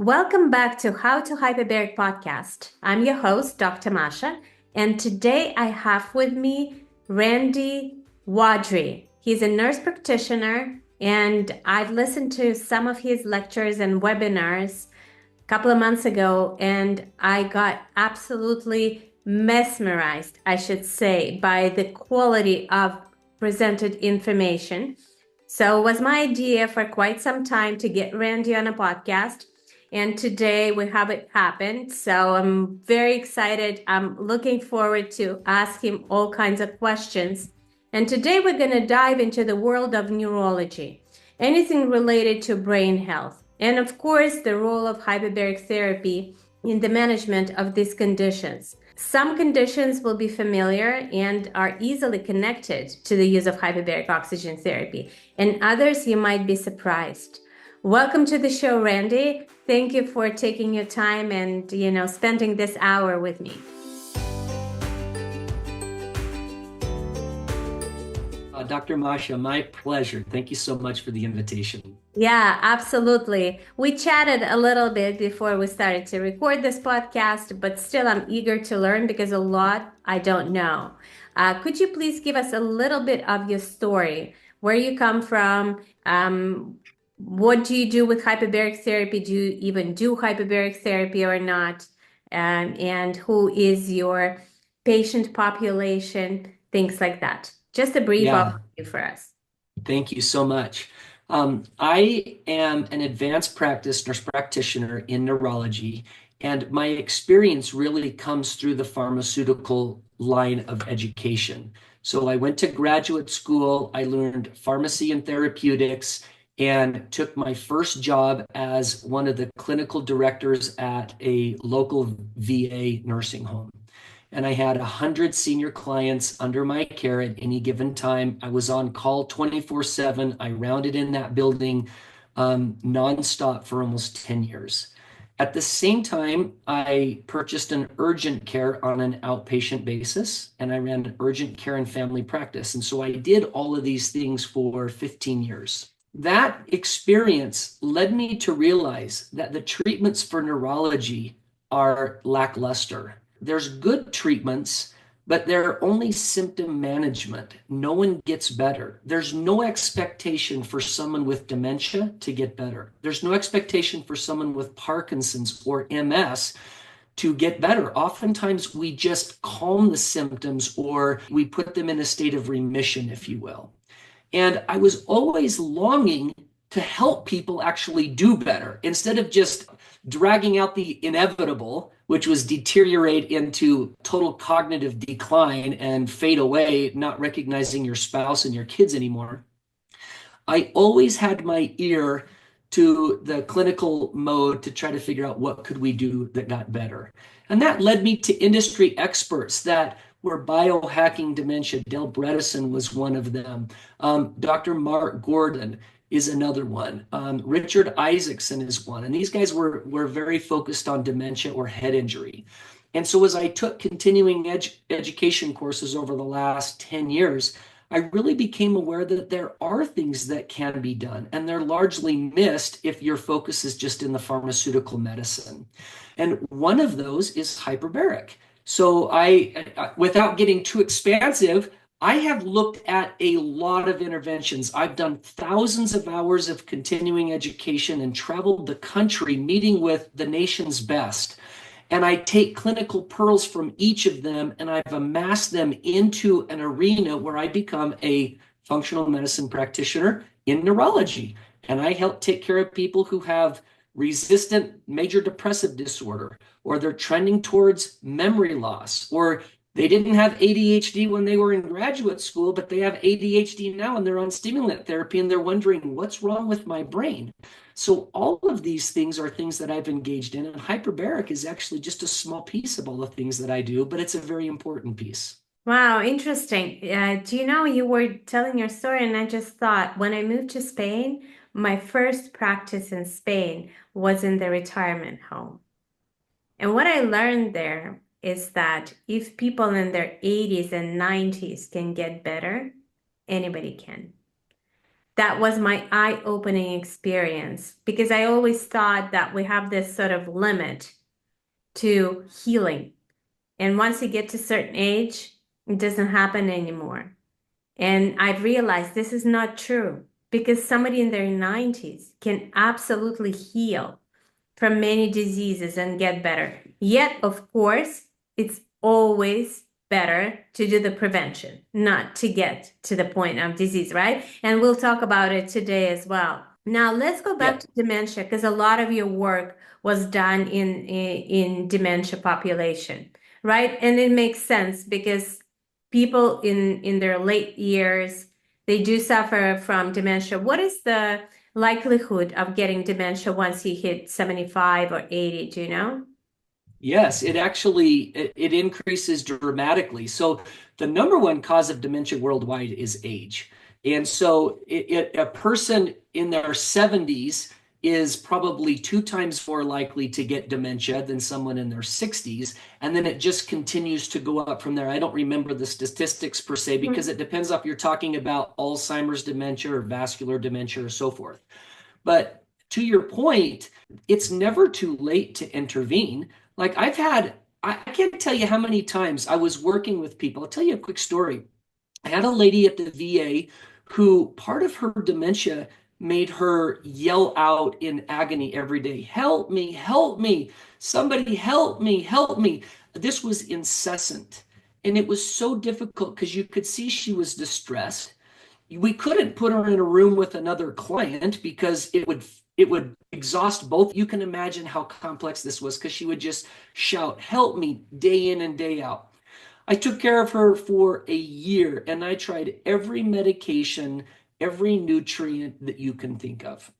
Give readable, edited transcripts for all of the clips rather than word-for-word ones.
Welcome back to How to Hyperbaric podcast. I'm your host, Dr. Masha, and today I have with me Randy Vawdrey. He's a nurse practitioner, and I've listened to some of his lectures and webinars a couple of months ago, and I got absolutely mesmerized, I should say, by the quality of presented information. So it was my idea for quite some time to get Randy on a podcast. And today we have it happen. So I'm very excited. I'm looking forward to ask him all kinds of questions. And today we're going to dive into the world of neurology, anything related to brain health, and of course, the role of hyperbaric therapy in the management of these conditions. Some conditions will be familiar and are easily connected to the use of hyperbaric oxygen therapy, and others you might be surprised. Welcome to the show, Randy. Thank you for taking your time and, spending this hour with me. Dr. Masha, my pleasure. Thank you so much for the invitation. Yeah, absolutely. We chatted a little bit before we started to record this podcast, but still I'm eager to learn because a lot I don't know. Could you please give us a little bit of your story, where you come from? What do you do with hyperbaric therapy? Do you even do hyperbaric therapy or not? And who is your patient population? Things like that. Just a brief overview for us. Thank you so much. I am an advanced practice nurse practitioner in neurology, and my experience really comes through the pharmaceutical line of education. So I went to graduate school, I learned pharmacy and therapeutics, and took my first job as one of the clinical directors at a local VA nursing home. And I had 100 senior clients under my care at any given time. I was on call 24/7. I rounded in that building nonstop for almost 10 years. At the same time, I purchased an urgent care on an outpatient basis, and I ran an urgent care and family practice. And so I did all of these things for 15 years. That experience led me to realize that the treatments for neurology are lackluster. There's good treatments, but they're only symptom management. No one gets better. There's no expectation for someone with dementia to get better. There's no expectation for someone with Parkinson's or MS to get better. Oftentimes, we just calm the symptoms or we put them in a state of remission, if you will. And I was always longing to help people actually do better instead of just dragging out the inevitable, which was deteriorate into total cognitive decline and fade away, not recognizing your spouse and your kids anymore. I always had my ear to the clinical mode to try to figure out what could we do that got better. And that led me to industry experts that were biohacking dementia. Del Bredesen was one of them. Dr. Mark Gordon is another one. Richard Isaacson is one. And these guys were very focused on dementia or head injury. And so as I took continuing education courses over the last 10 years, I really became aware that there are things that can be done, and they're largely missed if your focus is just in the pharmaceutical medicine. And one of those is hyperbaric. So without getting too expansive, I have looked at a lot of interventions. I've done thousands of hours of continuing education and traveled the country meeting with the nation's best. And I take clinical pearls from each of them and I've amassed them into an arena where I become a functional medicine practitioner in neurology. And I help take care of people who have resistant major depressive disorder, or they're trending towards memory loss, or they didn't have ADHD when they were in graduate school, but they have ADHD now and they're on stimulant therapy and they're wondering, what's wrong with my brain? So all of these things are things that I've engaged in, and hyperbaric is actually just a small piece of all the things that I do, but it's a very important piece. Wow, interesting. Do you know, you were telling your story, and I just thought when I moved to Spain, my first practice in Spain was in the retirement home. And what I learned there is that if people in their 80s and 90s can get better, anybody can. that was my eye-opening experience because I always thought that we have this sort of limit to healing. And once you get to a certain age, it doesn't happen anymore. And I've realized this is not true because somebody in their 90s can absolutely heal from many diseases and get better. Yet, of course, it's always better to do the prevention, not to get to the point of disease, right? And we'll talk about it today as well. Now, let's go back Yeah. to dementia because a lot of your work was done in dementia population, right? And it makes sense because people in their late years, they do suffer from dementia. What is the likelihood of getting dementia once you hit 75 or 80? Do you know? Yes, it increases dramatically. So the number one cause of dementia worldwide is age. And so a person in their 70s is probably 2 times more likely to get dementia than someone in their 60s. And then it just continues to go up from there. I don't remember the statistics per se because it depends if you're talking about Alzheimer's dementia or vascular dementia or so forth. But to your point, it's never too late to intervene. Like I can't tell you how many times I was working with people. I'll tell you a quick story. I had a lady at the VA who part of her dementia made her yell out in agony every day, help me, help me, somebody help me, help me. This was incessant. And it was so difficult because you could see she was distressed. We couldn't put her in a room with another client because it would exhaust both. You can imagine how complex this was because she would just shout, help me, day in and day out. I took care of her for a year and I tried every medication, every nutrient that you can think of.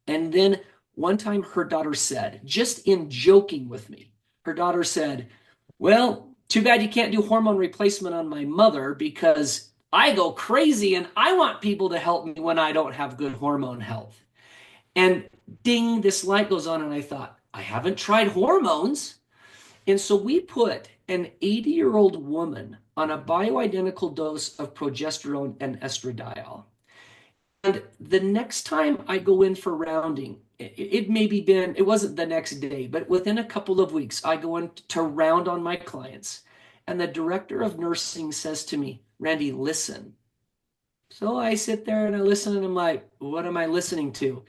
And then one time her daughter said, just in joking with me, her daughter said, well, too bad you can't do hormone replacement on my mother because I go crazy and I want people to help me when I don't have good hormone health. And ding, this light goes on, and I thought, I haven't tried hormones. And so we put an 80-year-old woman on a bioidentical dose of progesterone and estradiol. And the next time I go in for rounding, it wasn't the next day, but within a couple of weeks, I go in to round on my clients. And the director of nursing says to me, Randy, listen. So I sit there and I listen and I'm like, what am I listening to?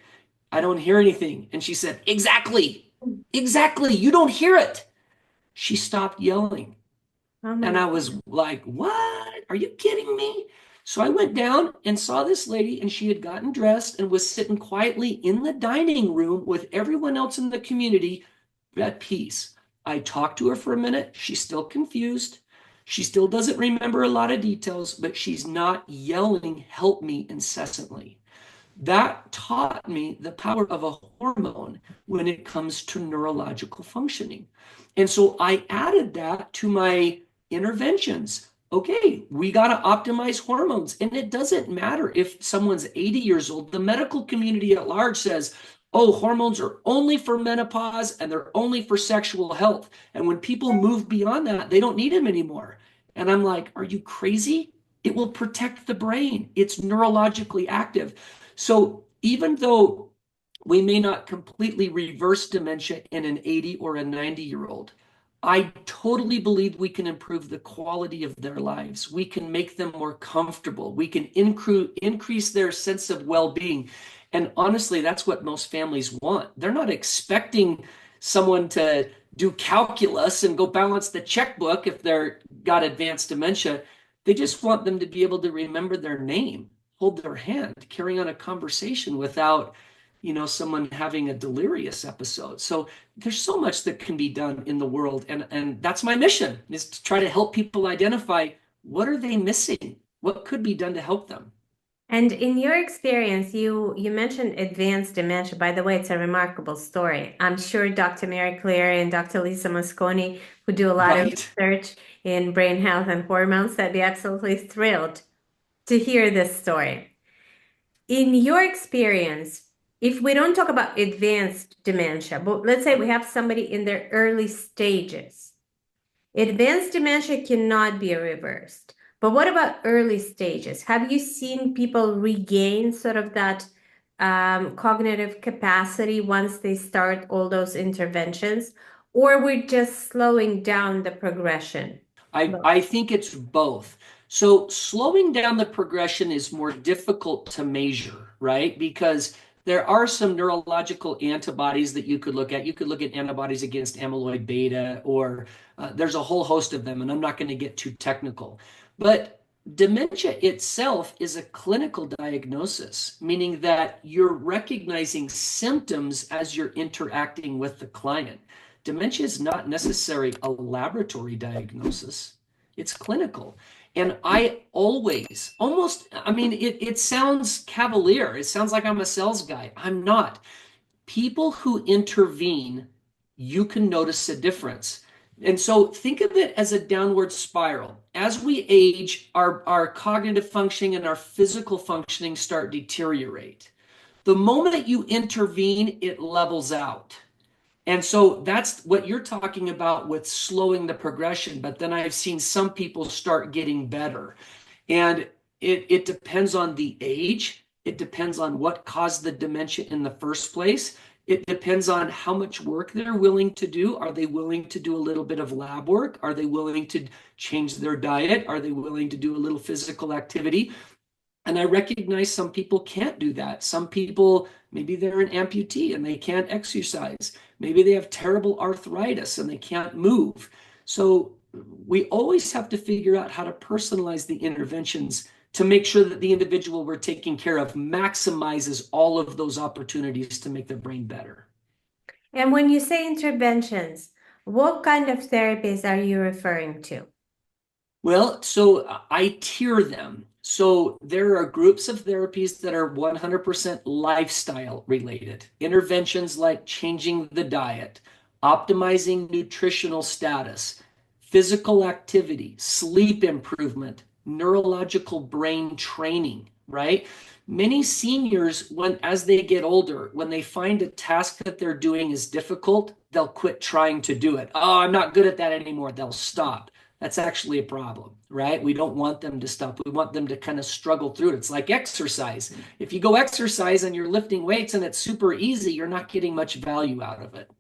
I don't hear anything. And she said, exactly, exactly. You don't hear it. She stopped yelling. Oh my And I God. was like, what? Are you kidding me? So I went down and saw this lady, and she had gotten dressed and was sitting quietly in the dining room with everyone else in the community at peace. I talked to her for a minute. She's still confused. She still doesn't remember a lot of details, but she's not yelling, help me incessantly. That taught me the power of a hormone when it comes to neurological functioning. And so I added that to my interventions. Okay, we got to optimize hormones. And it doesn't matter if someone's 80 years old. The medical community at large says, oh, hormones are only for menopause and they're only for sexual health. And when people move beyond that, they don't need them anymore. And I'm like, are you crazy? It will protect the brain. It's neurologically active. So even though we may not completely reverse dementia in an 80 or a 90-year-old, I totally believe we can improve the quality of their lives. We can make them more comfortable. We can increase their sense of well-being. And honestly, that's what most families want. They're not expecting someone to do calculus and go balance the checkbook if they're got advanced dementia. They just want them to be able to remember their name, hold their hand, carry on a conversation without, someone having a delirious episode. So there's so much that can be done in the world. And that's my mission, is to try to help people identify what are they missing? What could be done to help them? And in your experience, you mentioned advanced dementia. By the way, it's a remarkable story. I'm sure Dr. Mary Claire and Dr. Lisa Mosconi, who do a lot of Right. research in brain health and hormones, that'd be absolutely thrilled to hear this story. In your experience, if we don't talk about advanced dementia, but let's say we have somebody in their early stages, advanced dementia cannot be reversed. But what about early stages? Have you seen people regain sort of that cognitive capacity once they start all those interventions, or we're just slowing down the progression? I think it's both. So slowing down the progression is more difficult to measure, right? Because there are some neurological antibodies that you could look at. You could look at antibodies against amyloid beta, or there's a whole host of them, and I'm not going to get too technical. But dementia itself is a clinical diagnosis, meaning that you're recognizing symptoms as you're interacting with the client. Dementia is not necessarily a laboratory diagnosis. It's clinical. And I always, almost, I mean, it sounds cavalier. It sounds like I'm a sales guy. I'm not. People who intervene, you can notice a difference. And so think of it as a downward spiral. As we age, our cognitive functioning and our physical functioning start deteriorate. The moment you intervene, it levels out. And so that's what you're talking about with slowing the progression. But then I've seen some people start getting better. And it depends on the age. It depends on what caused the dementia in the first place. It depends on how much work they're willing to do. Are they willing to do a little bit of lab work? Are they willing to change their diet? Are they willing to do a little physical activity? And I recognize some people can't do that. Some people, maybe they're an amputee and they can't exercise. Maybe they have terrible arthritis and they can't move. So we always have to figure out how to personalize the interventions to make sure that the individual we're taking care of maximizes all of those opportunities to make their brain better. And when you say interventions, what kind of therapies are you referring to? Well, so I tier them. So there are groups of therapies that are 100% lifestyle related. Interventions like changing the diet, optimizing nutritional status, physical activity, sleep improvement, neurological brain training, right? Many seniors, as they get older, when they find a task that they're doing is difficult, they'll quit trying to do it. Oh, I'm not good at that anymore. They'll stop. That's actually a problem, right? We don't want them to stop. We want them to kind of struggle through it. It's like exercise. If you go exercise and you're lifting weights and it's super easy, you're not getting much value out of it.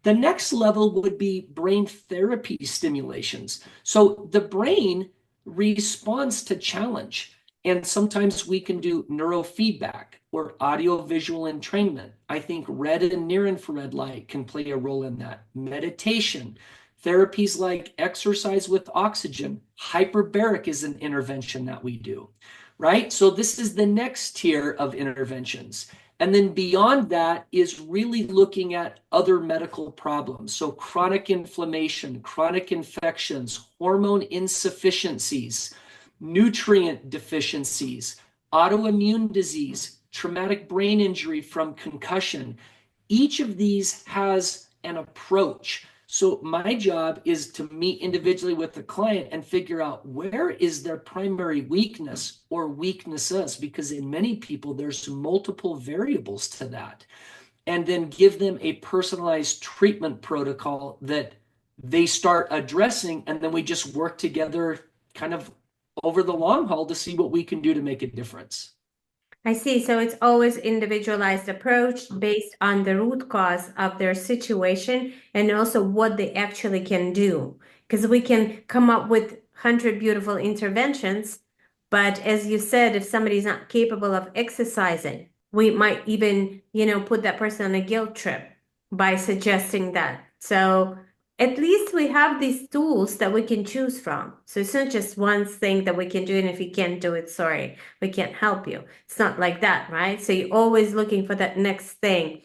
The next level would be brain therapy stimulations. So the brain responds to challenge. And sometimes we can do neurofeedback or audio-visual entrainment. I think red and near-infrared light can play a role in that. Meditation. Therapies like exercise with oxygen. Hyperbaric is an intervention that we do, right? So this is the next tier of interventions. And then beyond that is really looking at other medical problems. So chronic inflammation, chronic infections, hormone insufficiencies, nutrient deficiencies, autoimmune disease, traumatic brain injury from concussion. Each of these has an approach. So my job is to meet individually with the client and figure out where is their primary weakness or weaknesses, because in many people, there's multiple variables to that. And then give them a personalized treatment protocol that they start addressing. And then we just work together kind of over the long haul to see what we can do to make a difference. I see. So it's always individualized approach based on the root cause of their situation and also what they actually can do. Because we can come up with 100 beautiful interventions, but as you said, if somebody's not capable of exercising, we might even, put that person on a guilt trip by suggesting that. So at least we have these tools that we can choose from. So it's not just one thing that we can do, and if you can't do it, sorry, we can't help you. It's not like that, right? So you're always looking for that next thing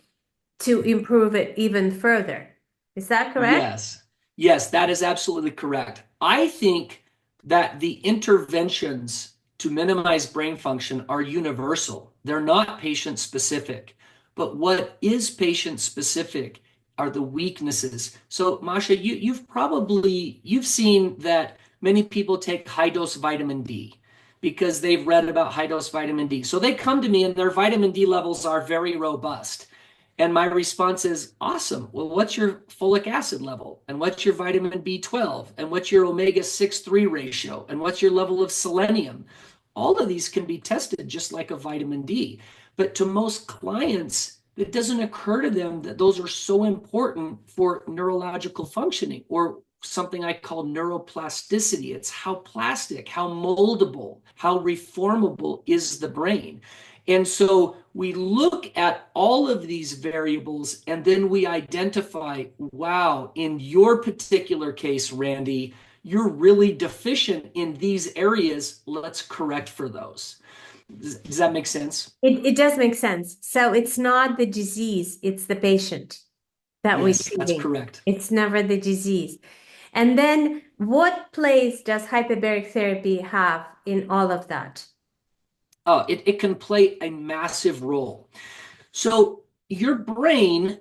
to improve it even further. Is that correct? Yes. Yes, that is absolutely correct. I think that the interventions to minimize brain function are universal. They're not patient specific. But what is patient specific are the weaknesses. So Masha, you've seen that many people take high dose vitamin D because they've read about high dose vitamin D. So they come to me and their vitamin D levels are very robust. And my response is, awesome. Well, what's your folic acid level? And what's your vitamin B12? And what's your omega-6-3 ratio? And what's your level of selenium? All of these can be tested just like a vitamin D. But to most clients, it doesn't occur to them that those are so important for neurological functioning, or something I call neuroplasticity. It's how plastic, how moldable, how reformable is the brain. And so we look at all of these variables and then we identify, wow, in your particular case, Randy, you're really deficient in these areas. Let's correct for those. Does that make sense? It does make sense. So it's not the disease, it's the patient that we're Yes, that's treating. correct. It's never the disease. And then what place does hyperbaric therapy have in all of that? Oh, it can play a massive role. So your brain,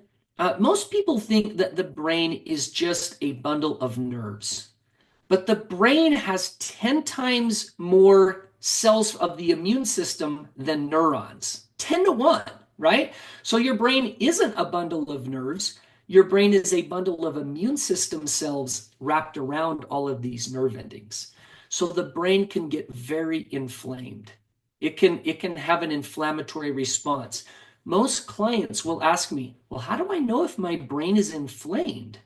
most people think that the brain is just a bundle of nerves, but the brain has 10 times more cells of the immune system than neurons, 10 to 1, right? So your brain isn't a bundle of nerves. Your brain is a bundle of immune system cells wrapped around all of these nerve endings. So the brain can get very inflamed. It can have an inflammatory response. Most clients will ask me, well, how do I know if my brain is inflamed?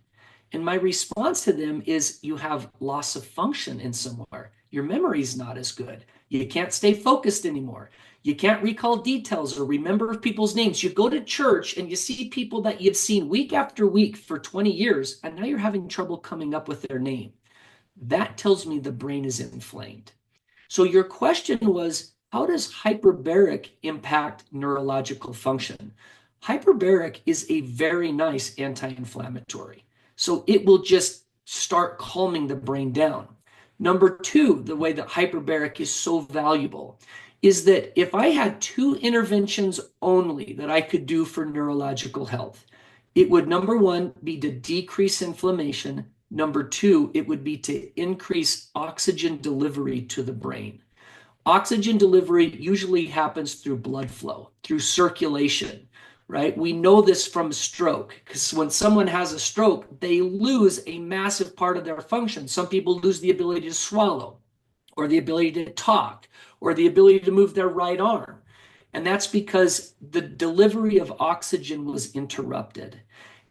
And my response to them is, you have loss of function in somewhere. Your memory's not as good. You can't stay focused anymore. You can't recall details or remember people's names. You go to church and you see people that you've seen week after week for 20 years, and now you're having trouble coming up with their name. That tells me the brain is inflamed. So your question was, how does hyperbaric impact neurological function? Hyperbaric is a very nice anti-inflammatory. So it will just start calming the brain down. Number two, the way that hyperbaric is so valuable is that if I had two interventions only that I could do for neurological health, it would, number one, be to decrease inflammation. Number two, it would be to increase oxygen delivery to the brain. Oxygen delivery usually happens through blood flow, through circulation, right? We know this from stroke, because when someone has a stroke, they lose a massive part of their function. Some people lose the ability to swallow, or the ability to talk, or the ability to move their right arm. And that's because the delivery of oxygen was interrupted.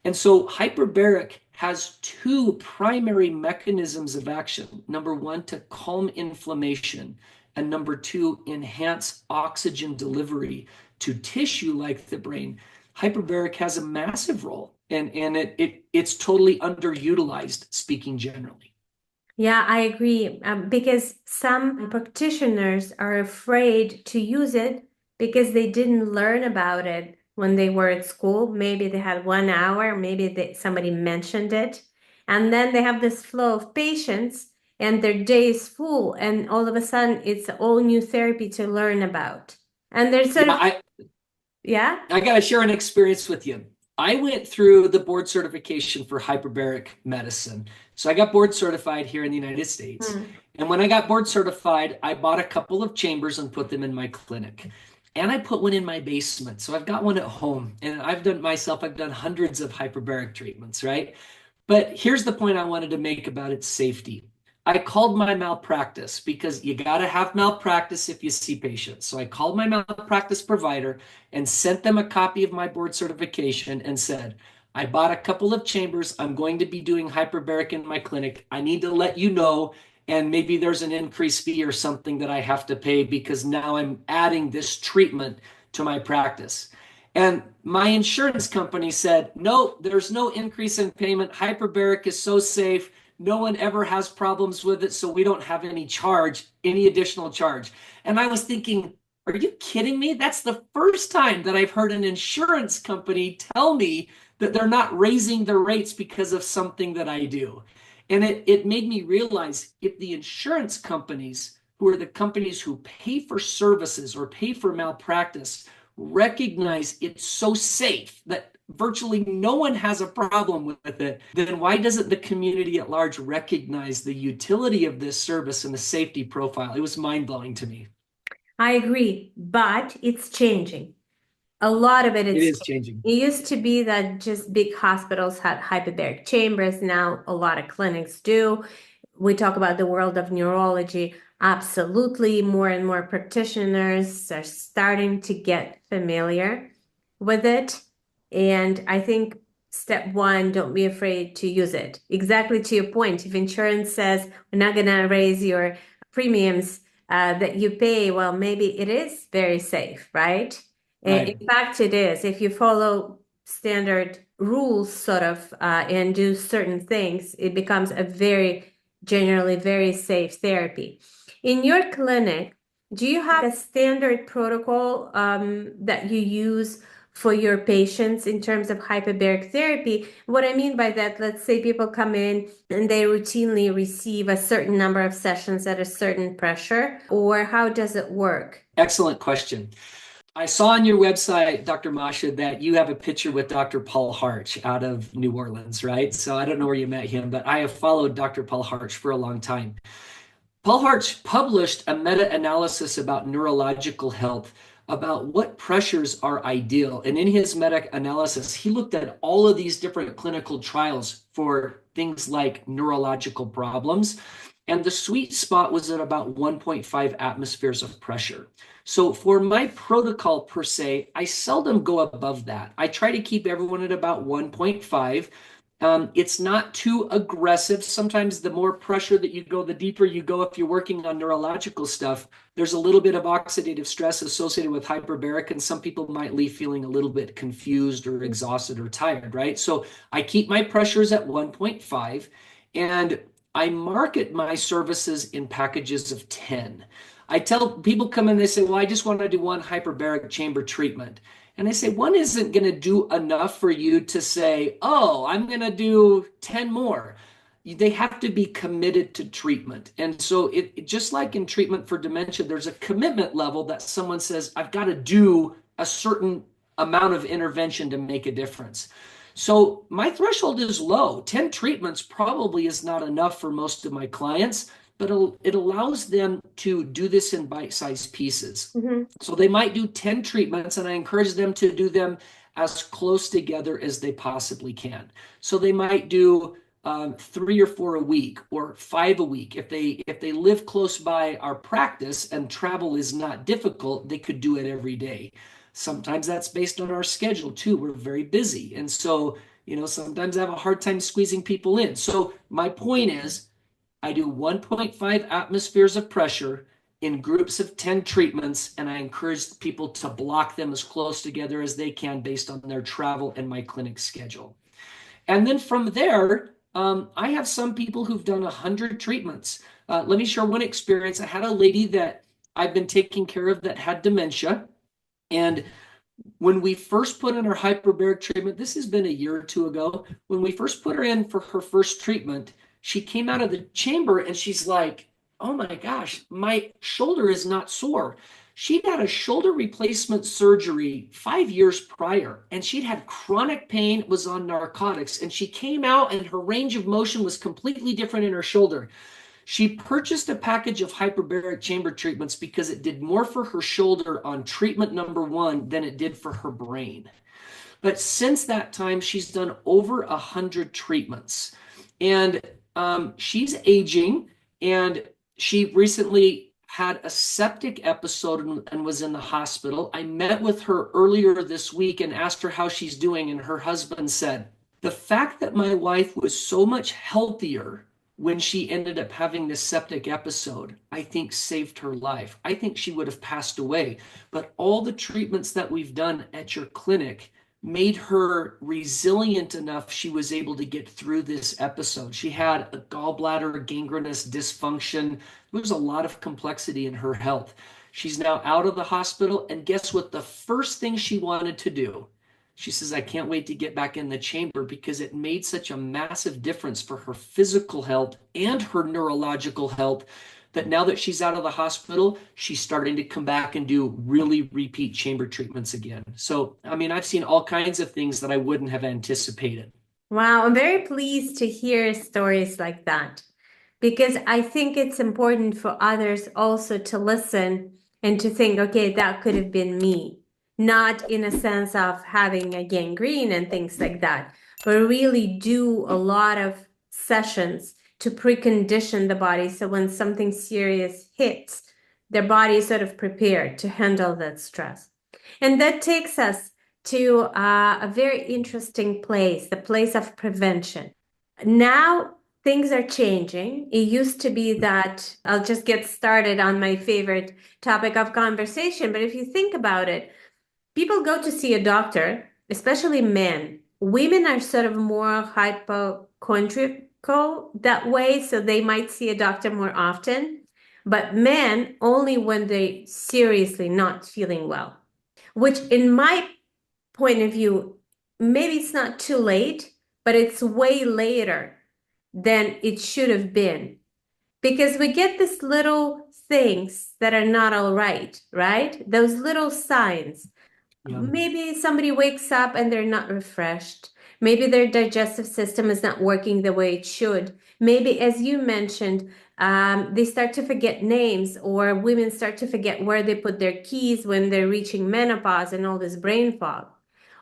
And so hyperbaric has two primary mechanisms of action. Number one, to calm inflammation. And number two, enhance oxygen delivery to tissue like the brain. Hyperbaric has a massive role, and it's totally underutilized, speaking generally. Yeah, I agree. Because some practitioners are afraid to use it because they didn't learn about it when they were at school. Maybe they had 1 hour, maybe somebody mentioned it. And then they have this flow of patients and their day is full. And all of a sudden, it's all new therapy to learn about. And there's sort of, yeah? I got to share an experience with you. I went through the board certification for hyperbaric medicine. So I got board certified here in the United States. And when I got board certified, I bought a couple of chambers and put them in my clinic. And I put one in my basement. So I've got one at home. And I've done hundreds of hyperbaric treatments, right? But here's the point I wanted to make about its safety. I called my malpractice, because you got to have malpractice if you see patients. So I called my malpractice provider and sent them a copy of my board certification and said, I bought a couple of chambers. I'm going to be doing hyperbaric in my clinic. I need to let you know, and maybe there's an increased fee or something that I have to pay because now I'm adding this treatment to my practice. And my insurance company said, no, there's no increase in payment. Hyperbaric is so safe. No one ever has problems with it, so we don't have any additional charge. And I was thinking, are you kidding me? That's the first time that I've heard an insurance company tell me that they're not raising their rates because of something that I do. And it made me realize, if the insurance companies, who are the companies who pay for services or pay for malpractice, recognize it's so safe that virtually no one has a problem with it, then why doesn't the community at large recognize the utility of this service and the safety profile? It was mind-blowing to me. I agree, but it's changing. A lot of it It is is changed. changing. It used to be that just big hospitals had hyperbaric chambers. Now a lot of clinics do. We talk about the world of neurology. Absolutely, more and more practitioners are starting to get familiar with it. And I think step one, don't be afraid to use it. Exactly to your point. If insurance says we're not going to raise your premiums that you pay, well, maybe it is very safe, right? In Right. fact, it is. If you follow standard rules, sort of, and do certain things, it becomes a generally very safe therapy. In your clinic, do you have a standard protocol that you use for your patients in terms of hyperbaric therapy? What I mean by that, let's say people come in and they routinely receive a certain number of sessions at a certain pressure, or how does it work? Excellent question. I saw on your website, Dr. Masha, that you have a picture with Dr. Paul Harch out of New Orleans, right? So I don't know where you met him, but I have followed Dr. Paul Harch for a long time. Paul Harch published a meta-analysis about neurological health, about what pressures are ideal. And in his meta-analysis, he looked at all of these different clinical trials for things like neurological problems. And the sweet spot was at about 1.5 atmospheres of pressure. So for my protocol per se, I seldom go above that. I try to keep everyone at about 1.5. It's not too aggressive. Sometimes the more pressure that you go, the deeper you go. If you're working on neurological stuff, there's a little bit of oxidative stress associated with hyperbaric, and some people might leave feeling a little bit confused or exhausted or tired, right? So I keep my pressures at 1.5, and I market my services in packages of 10. I tell people come in, they say, well, I just want to do one hyperbaric chamber treatment. And I say, one isn't going to do enough for you to say, oh, I'm going to do 10 more. They have to be committed to treatment. And so just like in treatment for dementia, there's a commitment level that someone says, I've got to do a certain amount of intervention to make a difference. So my threshold is low. 10 treatments probably is not enough for most of my clients, but it allows them to do this in bite-sized pieces. Mm-hmm. So they might do 10 treatments, and I encourage them to do them as close together as they possibly can. So they might do 3 or 4 a week or 5 a week. If they live close by our practice and travel is not difficult, they could do it every day. Sometimes that's based on our schedule too. We're very busy. And so, sometimes I have a hard time squeezing people in. So my point is, I do 1.5 atmospheres of pressure in groups of 10 treatments, and I encourage people to block them as close together as they can based on their travel and my clinic schedule. And then from there, I have some people who've done 100 treatments. Let me share one experience. I had a lady that I've been taking care of that had dementia. And when we first put in her hyperbaric treatment, this has been a year or two ago, when we first put her in for her first treatment, she came out of the chamber and she's like, oh my gosh, my shoulder is not sore. She'd had a shoulder replacement surgery 5 years prior, and she'd had chronic pain, was on narcotics, and she came out and her range of motion was completely different in her shoulder. She purchased a package of hyperbaric chamber treatments because it did more for her shoulder on treatment number 1 than it did for her brain. But since that time, she's done over 100 treatments. And she's aging, and she recently had a septic episode and was in the hospital. I met with her earlier this week and asked her how she's doing, and her husband said, the fact that my wife was so much healthier when she ended up having this septic episode, I think saved her life. I think she would have passed away. But all the treatments that we've done at your clinic made her resilient enough she was able to get through this episode. She had a gallbladder gangrenous dysfunction. There was a lot of complexity in her health. She's now out of the hospital, and guess what? The first thing she wanted to do, she says, I can't wait to get back in the chamber because it made such a massive difference for her physical health and her neurological health that now that she's out of the hospital, she's starting to come back and do really repeat chamber treatments again. So, I mean, I've seen all kinds of things that I wouldn't have anticipated. Wow, I'm very pleased to hear stories like that because I think it's important for others also to listen and to think, okay, that could have been me. not in a sense of having a gangrene and things like that, but really do a lot of sessions to precondition the body so when something serious hits, their body is sort of prepared to handle that stress. And that takes us to a very interesting place, the place of prevention. Now things are changing. It used to be that I'll just get started on my favorite topic of conversation, but if you think about it, people go to see a doctor, especially men. Women are sort of more hypochondriacal that way, so they might see a doctor more often, but men only when they seriously not feeling well, which in my point of view, maybe it's not too late, but it's way later than it should have been because we get these little things that are not all right, right? Those little signs. Yeah. Maybe somebody wakes up and they're not refreshed. Maybe their digestive system is not working the way it should. Maybe, as you mentioned, they start to forget names, or women start to forget where they put their keys when they're reaching menopause and all this brain fog.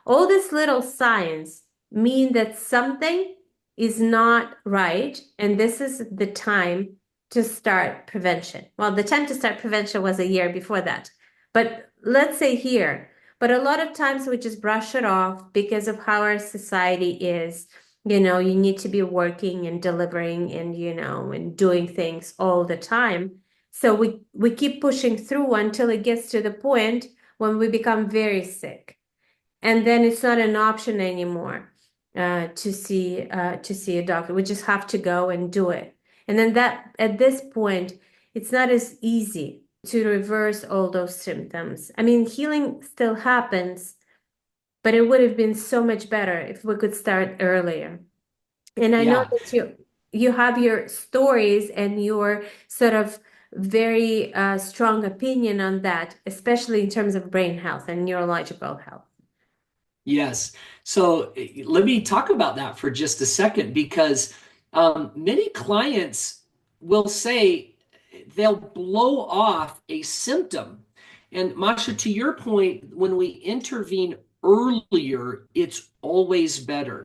All these little signs mean that something is not right, and this is the time to start prevention. Well, the time to start prevention was a year before that. But let's say here, but a lot of times we just brush it off because of how our society is. You know, you need to be working and delivering and, you know, and doing things all the time. So we keep pushing through until it gets to the point when we become very sick. And then it's not an option anymore to see a doctor. We just have to go and do it. And then that at this point, it's not as easy to reverse all those symptoms. I mean, healing still happens, but it would have been so much better if we could start earlier. And I know Yeah. that you have your stories and your sort of very strong opinion on that, especially in terms of brain health and neurological health. Yes. So let me talk about that for just a second because many clients will say they'll blow off a symptom. And Masha, to your point, when we intervene earlier, it's always better.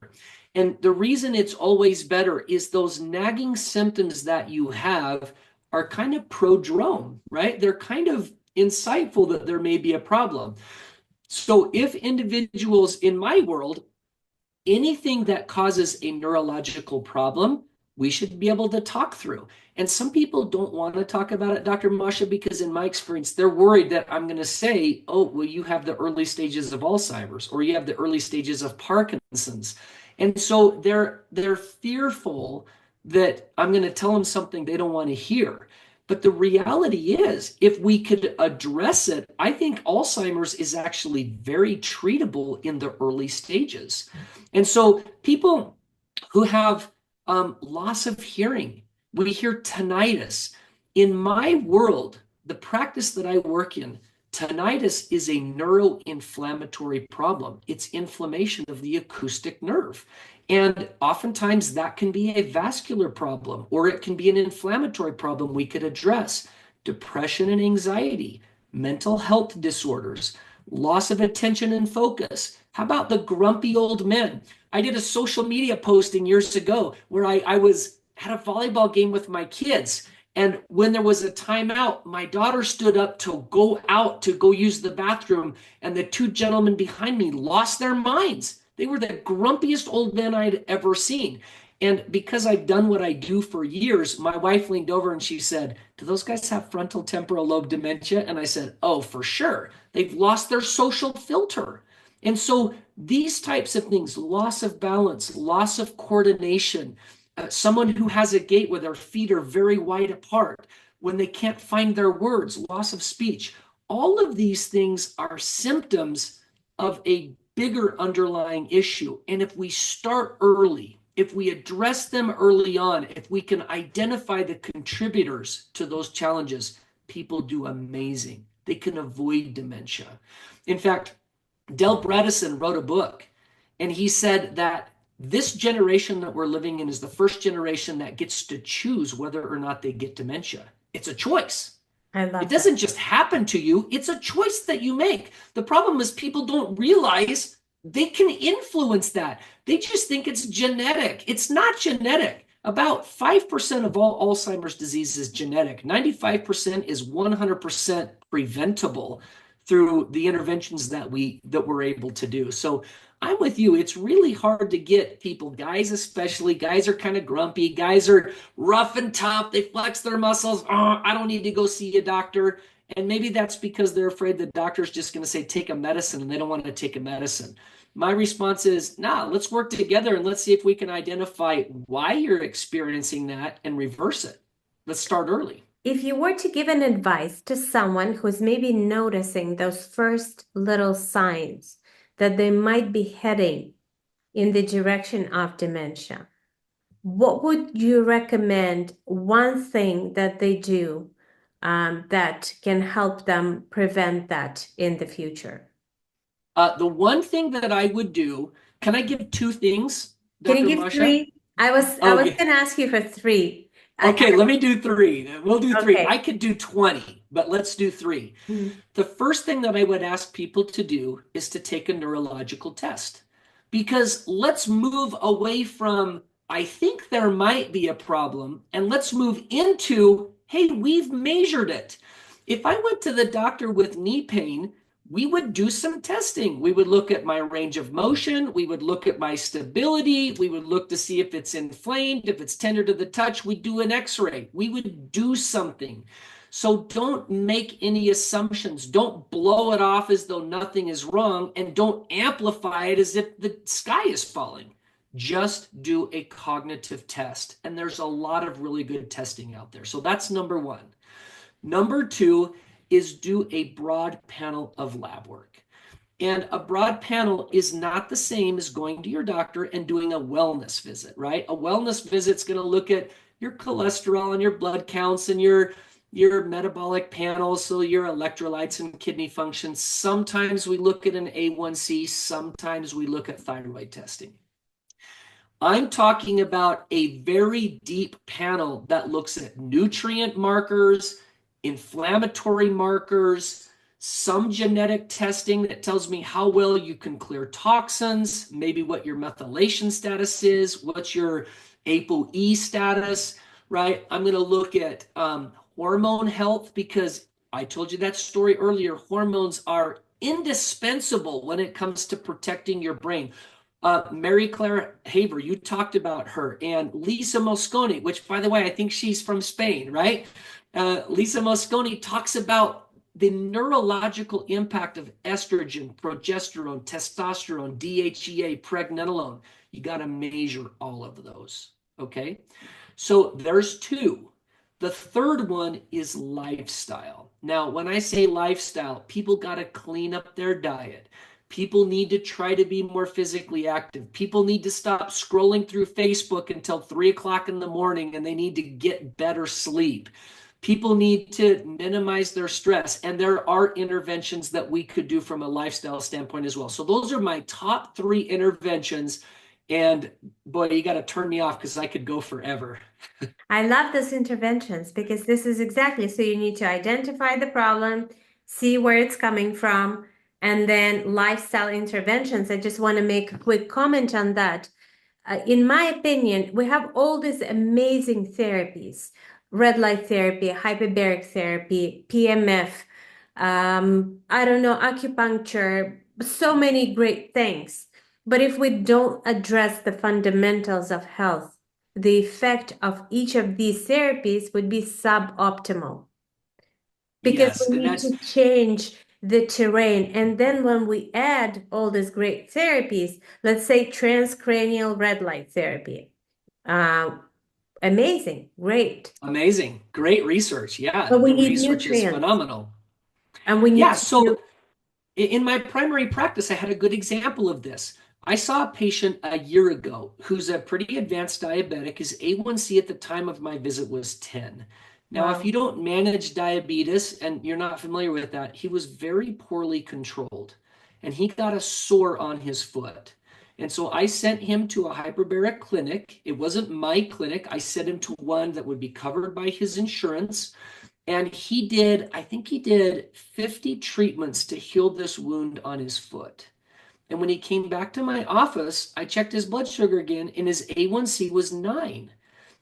And the reason it's always better is those nagging symptoms that you have are kind of prodrome, right? They're kind of insightful that there may be a problem. So if individuals in my world, anything that causes a neurological problem, we should be able to talk through. And some people don't want to talk about it, Dr. Masha, because in my experience, they're worried that I'm going to say, oh, well, you have the early stages of Alzheimer's or you have the early stages of Parkinson's. And so they're fearful that I'm going to tell them something they don't want to hear. But the reality is, if we could address it, I think Alzheimer's is actually very treatable in the early stages. And so people who have loss of hearing, we hear tinnitus. In my world, the practice that I work in, tinnitus is a neuroinflammatory problem. It's inflammation of the acoustic nerve. And oftentimes that can be a vascular problem, or it can be an inflammatory problem we could address. Depression and anxiety, mental health disorders, loss of attention and focus. How about the grumpy old men? I did a social media posting years ago where I was at a volleyball game with my kids. And when there was a timeout, my daughter stood up to go out to go use the bathroom. And the two gentlemen behind me lost their minds. They were the grumpiest old men I'd ever seen. And because I've done what I do for years, my wife leaned over and she said, do those guys have frontal temporal lobe dementia? And I said, oh, for sure. They've lost their social filter. And so these types of things, loss of balance, loss of coordination, someone who has a gait where their feet are very wide apart, when they can't find their words, loss of speech, all of these things are symptoms of a bigger underlying issue. And if we start early, if we address them early on, if we can identify the contributors to those challenges, people do amazing. They can avoid dementia. In fact, Del Bredesen wrote a book, and he said that this generation that we're living in is the first generation that gets to choose whether or not they get dementia. It's a choice. I It love that. doesn't just happen to you, it's a choice that you make. The problem is people don't realize they can influence that. They just think it's genetic. It's not genetic. About 5% of all Alzheimer's disease is genetic. 95% is 100% preventable through the interventions that we're able to do. So I'm with you. It's really hard to get people, guys especially. Guys are kind of grumpy. Guys are rough and tough. They flex their muscles. Oh, I don't need to go see a doctor. And maybe that's because they're afraid the doctor's just going to say, take a medicine, and they don't want to take a medicine. My response is, nah, let's work together and let's see if we can identify why you're experiencing that and reverse it. Let's start early. If you were to give an advice to someone who's maybe noticing those first little signs that they might be heading in the direction of dementia, what would you recommend one thing that they do that can help them prevent that in the future? The one thing that I would do, can I give two things, Can you Dr. give Masha? three? I was Okay. going to ask you for three. Okay, let me do three. We'll do three. Okay. I could do 20, but let's do three. Mhm. The first thing that I would ask people to do is to take a neurological test. Because let's move away from, I think there might be a problem, and let's move into, hey, we've measured it. If I went to the doctor with knee pain, we would do some testing. We would look at my range of motion. We would look at my stability. We would look to see if it's inflamed, if it's tender to the touch. We'd do an x-ray. We would do something. So don't make any assumptions. Don't blow it off as though nothing is wrong, and don't amplify it as if the sky is falling. Just do a cognitive test. And there's a lot of really good testing out there. So that's number one. Number two is do a broad panel of lab work. And a broad panel is not the same as going to your doctor and doing a wellness visit, right? A wellness visit's going to look at your cholesterol and your blood counts and your metabolic panel, so your electrolytes and kidney function. Sometimes we look at an A1C, sometimes we look at thyroid testing. I'm talking about a very deep panel that looks at nutrient markers, inflammatory markers, some genetic testing that tells me how well you can clear toxins, maybe what your methylation status is, what's your ApoE status, right? I'm going to look at hormone health, because I told you that story earlier. Hormones are indispensable when it comes to protecting your brain. Mary Claire Haver, you talked about her, and Lisa Mosconi, which, by the way, I think she's from Spain, right? Lisa Mosconi talks about the neurological impact of estrogen, progesterone, testosterone, DHEA, pregnenolone. You got to measure all of those, okay? So there's two. The third one is lifestyle. Now, when I say lifestyle, people got to clean up their diet. People need to try to be more physically active. People need to stop scrolling through Facebook until 3 o'clock in the morning, and they need to get better sleep. People need to minimize their stress, and there are interventions that we could do from a lifestyle standpoint as well. So those are my top three interventions. And boy, you got to turn me off because I could go forever. I love those interventions because this is exactly so you need to identify the problem, see where it's coming from, and then lifestyle interventions. I just want to make a quick comment on that. In my opinion, we have all these amazing therapies, red light therapy, hyperbaric therapy, PMF, I don't know, acupuncture, so many great things. But if we don't address the fundamentals of health, the effect of each of these therapies would be suboptimal because Yes, we and need that's to change the terrain. And then when we add all these great therapies, let's say transcranial red light therapy, uh, amazing, great. amazing. Great research. Yeah, But we the need research is nutrients phenomenal. and we need Yeah, to do, so in my primary practice, I had a good example of this. I saw a patient a year ago who's a pretty advanced diabetic. His A1C at the time of my visit was 10. Now, if wow. you don't manage diabetes and you're not familiar with that, he was very poorly controlled, and he got a sore on his foot. And so I sent him to a hyperbaric clinic. It wasn't my clinic. I sent him to one that would be covered by his insurance. And I think he did 50 treatments to heal this wound on his foot. And when he came back to my office, I checked his blood sugar again, and his A1C was 9.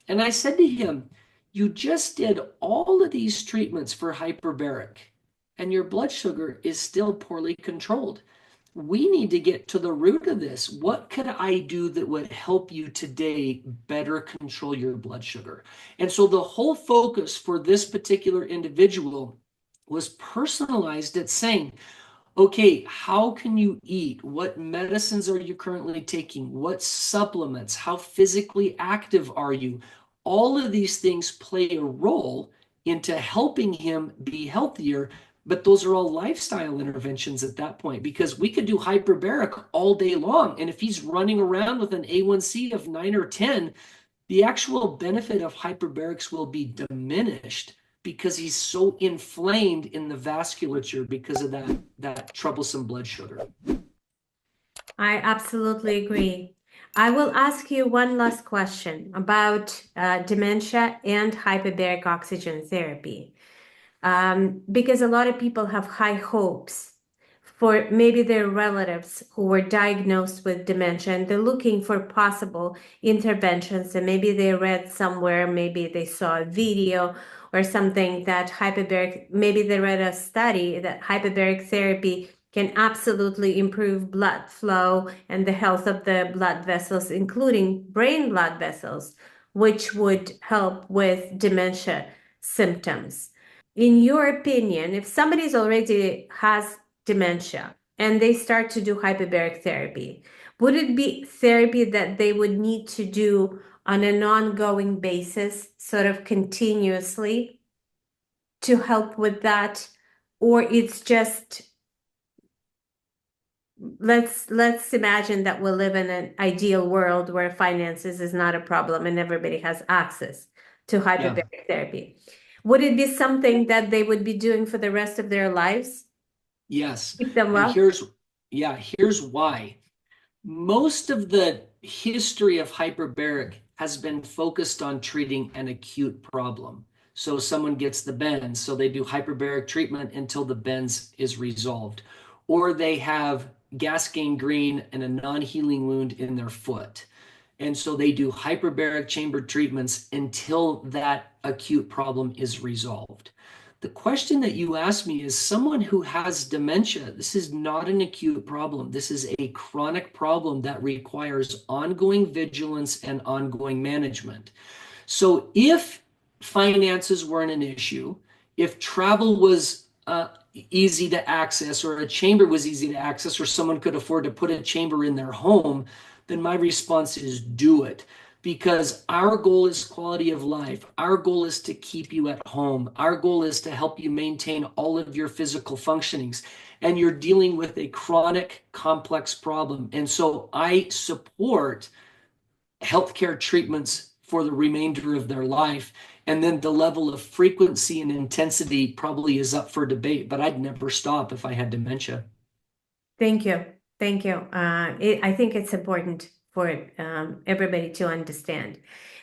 And I said to him, "You just did all of these treatments for hyperbaric, and your blood sugar is still poorly controlled. We need to get to the root of this. What could I do that would help you today better control your blood sugar?" And so the whole focus for this particular individual was personalized at saying, okay, how can you eat? What medicines are you currently taking? What supplements? How physically active are you? All of these things play a role into helping him be healthier, but those are all lifestyle interventions at that point, because we could do hyperbaric all day long. And if he's running around with an A1C of 9 or 10, the actual benefit of hyperbarics will be diminished because he's so inflamed in the vasculature because of that troublesome blood sugar. I absolutely agree. I will ask you one last question about dementia and hyperbaric oxygen therapy. Because a lot of people have high hopes for maybe their relatives who were diagnosed with dementia, and they're looking for possible interventions. And maybe they read somewhere, maybe they saw a video or something that maybe they read a study that hyperbaric therapy can absolutely improve blood flow and the health of the blood vessels, including brain blood vessels, which would help with dementia symptoms. In your opinion, if somebody's already has dementia and they start to do hyperbaric therapy, would it be therapy that they would need to do on an ongoing basis, sort of continuously, to help with that? Or it's just, let's imagine that we live in an ideal world where finances is not a problem and everybody has access to hyperbaric therapy. Would it be something that they would be doing for the rest of their lives? Yes. Keep them And well? here's why. Most of the history of hyperbaric has been focused on treating an acute problem. So someone gets the bends, so they do hyperbaric treatment until the bends is resolved. Or they have gas gangrene and a non-healing wound in their foot. And so they do hyperbaric chamber treatments until that acute problem is resolved. The question that you asked me is someone who has dementia. This is not an acute problem. This is a chronic problem that requires ongoing vigilance and ongoing management. So if finances weren't an issue, if travel was easy to access, or a chamber was easy to access, or someone could afford to put a chamber in their home, then my response is do it. Because our goal is quality of life. Our goal is to keep you at home. Our goal is to help you maintain all of your physical functionings. And you're dealing with a chronic, complex problem. And so I support healthcare treatments for the remainder of their life. And then the level of frequency and intensity probably is up for debate, but I'd never stop if I had dementia. Thank you. Thank you. I think it's important for everybody to understand.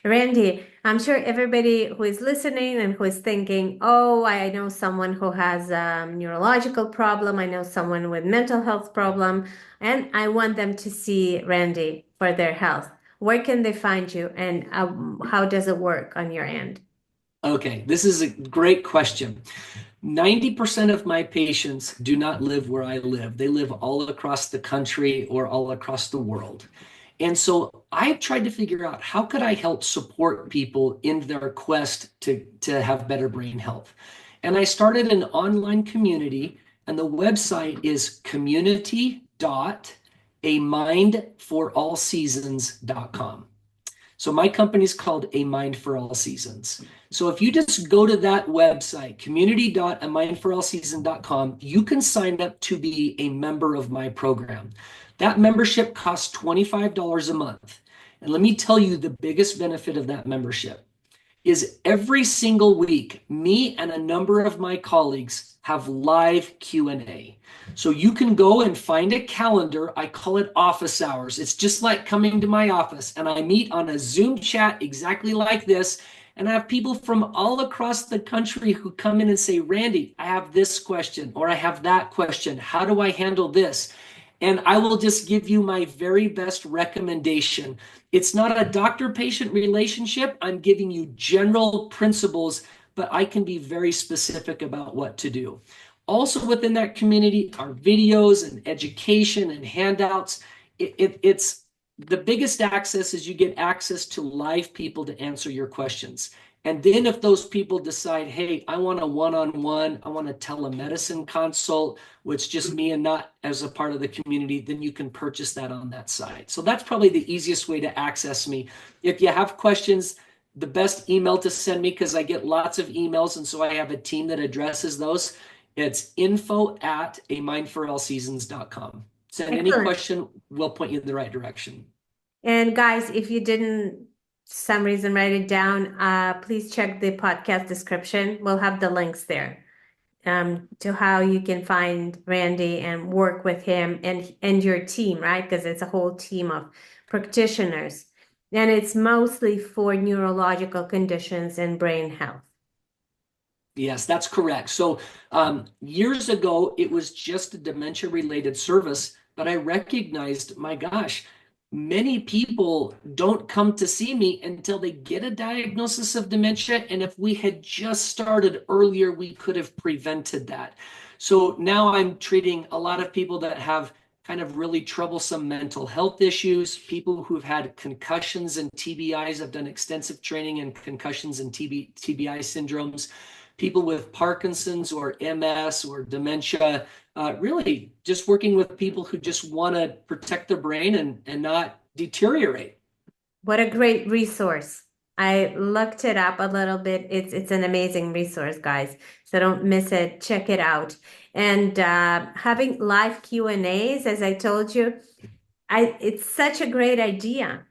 Randy, I'm sure everybody who is listening and who is thinking, oh, I know someone who has a neurological problem. I know someone with mental health problem, and I want them to see Randy for their health. Where can they find you, and how does it work on your end? Okay, this is a great question. 90% of my patients do not live where I live. They live all across the country or all across the world. And so I've tried to figure out how could I help support people in their quest to have better brain health. And I started an online community, and the website is community.amindforallseasons.com. So my company is called A Mind for All Seasons. So if you just go to that website, community.amindforallseasons.com, you can sign up to be a member of my program. That membership costs $25 a month. And let me tell you the biggest benefit of that membership is every single week, me and a number of my colleagues have live Q&A. So you can go and find a calendar. I call it office hours. It's just like coming to my office, and I meet on a Zoom chat exactly like this, And I have people from all across the country who come in and say, Randy, I have this question, or I have that question. How do I handle this? And I will just give you my very best recommendation. It's not a doctor-patient relationship. I'm giving you general principles, but I can be very specific about what to do. Also within that community are videos and education and handouts. It's the biggest access is you get access to live people to answer your questions. And then if those people decide, hey, I want a one-on-one, I want a telemedicine consult, which just me and not as a part of the community, then you can purchase that on that site. So that's probably the easiest way to access me. If you have questions, the best email to send me, because I get lots of emails, and so I have a team that addresses those. It's info@amindforallseasons.com. Send any Excellent. question, we'll point you in the right direction. And guys, if you didn't some reason write it down, please check the podcast description. We'll have the links there to how you can find Randy and work with him and your team, right? Because it's a whole team of practitioners. And it's mostly for neurological conditions and brain health. Yes, that's correct. So years ago, it was just a dementia-related service, but I recognized, my gosh, many people don't come to see me until they get a diagnosis of dementia. And if we had just started earlier, we could have prevented that. So now I'm treating a lot of people that have kind of really troublesome mental health issues, people who've had concussions and TBIs. I've done extensive training in concussions and TBI syndromes, people with Parkinson's or MS or dementia, really just working with people who just want to protect their brain and not deteriorate. What a great resource. I looked it up a little bit. It's an amazing resource, guys. So don't miss it. Check it out. And having live Q&As, as I told you, it's such a great idea.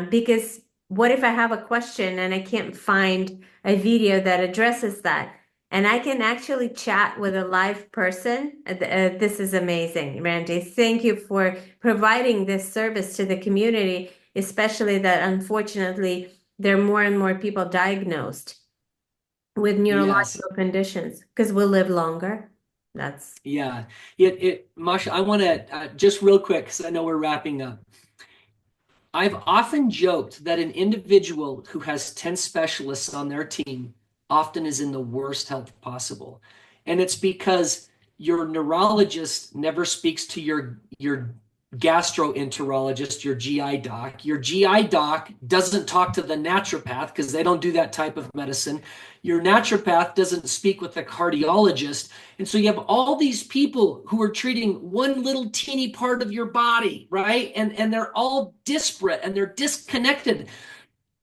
Because what if I have a question and I can't find a video that addresses that? And I can actually chat with a live person. This is amazing, Randy. Thank you for providing this service to the community, especially that unfortunately there are more and more people diagnosed with neurological conditions because we live longer. That's Yeah. Masha, I want to just real quick, because I know we're wrapping up. I've often joked that an individual who has 10 specialists on their team often is in the worst health possible. And it's because your neurologist never speaks to your gastroenterologist, your GI doc. Your GI doc doesn't talk to the naturopath because they don't do that type of medicine. Your naturopath doesn't speak with the cardiologist. And so you have all these people who are treating one little teeny part of your body, right? And they're all disparate and they're disconnected.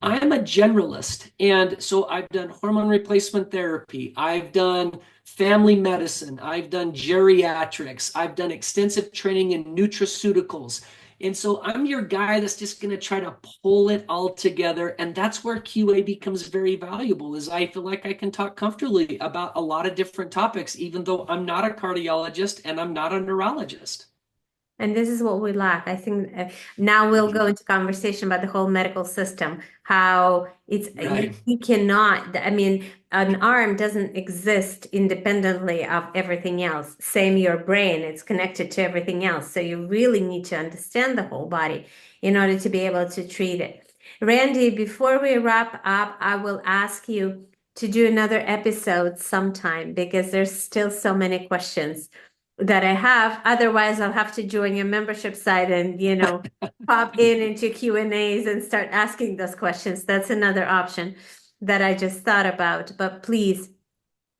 I'm a generalist, and so I've done hormone replacement therapy. I've done family medicine. I've done geriatrics. I've done extensive training in nutraceuticals. And so I'm your guy that's just going to try to pull it all together. And that's where QA becomes very valuable, is I feel like I can talk comfortably about a lot of different topics, even though I'm not a cardiologist and I'm not a neurologist. And this is what we lack. I think now we'll go into conversation about the whole medical system, how it's Right. you cannot, I mean, an arm doesn't exist independently of everything else. Same your brain, it's connected to everything else. So you really need to understand the whole body in order to be able to treat it. Randy, before we wrap up, I will ask you to do another episode sometime because there's still so many questions that I have. Otherwise, I'll have to join your membership site and, pop into Q&As and start asking those questions. That's another option that I just thought about. But please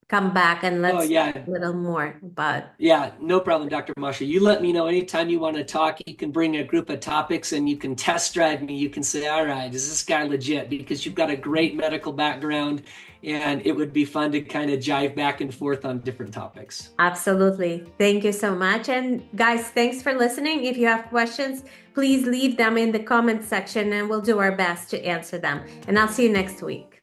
come back and let's talk a little more about. Yeah, no problem, Dr. Masha. You let me know anytime you want to talk. You can bring a group of topics and you can test drive me. You can say, all right, is this guy legit? Because you've got a great medical background and it would be fun to kind of jive back and forth on different topics. Absolutely. Thank you so much. And guys, thanks for listening. If you have questions, please leave them in the comment section and we'll do our best to answer them. And I'll see you next week.